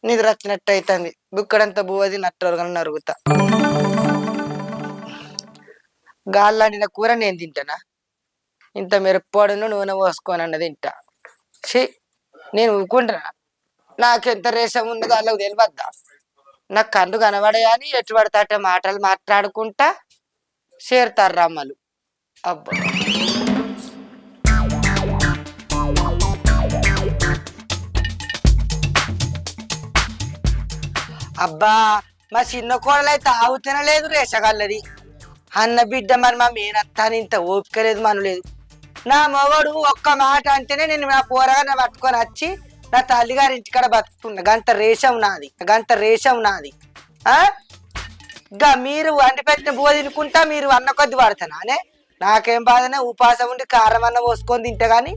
నిద్ర వచ్చినట్టు అవుతుంది బుక్కడంతా బువ్వది నట్టరుగా నరుగుతా గాల్లాంటిన కూర నేను తింటానా ఇంత మిరప్పొడును నూనె పోసుకొని అన్నది తింటా ఛీ నేను ఊకుంటున్నా నాకెంత రేషం ఉన్నదో వాళ్ళకి తెలియద్దా నాకు కళ్ళు కనబడయాని ఎటు పడతాట మాటలు మాట్లాడుకుంటా చేరుతారు రమ్మలు అబ్బా అబ్బా మా చిన్న కోడలు అయితే ఆవు తినలేదు రేషగల్లది అన్న బిడ్డ మరి మా మేనత్తాని ఇంత ఓపిక లేదు మనలేదు నా మొగడు ఒక్క మాట అంటేనే నేను నా పోరగా పట్టుకొని వచ్చి నా తల్లిగారి ఇంటికాడ బతుకుతున్నా గంట రేషం నాది ఆ ఇంకా మీరు వండి పెట్టిన బువ్వ తినుకుంటా మీరు అన్న కొద్ది పడతానే నాకేం బాధనే ఉపాసం ఉండి కారం అన్న పోసుకొని తింటే గాని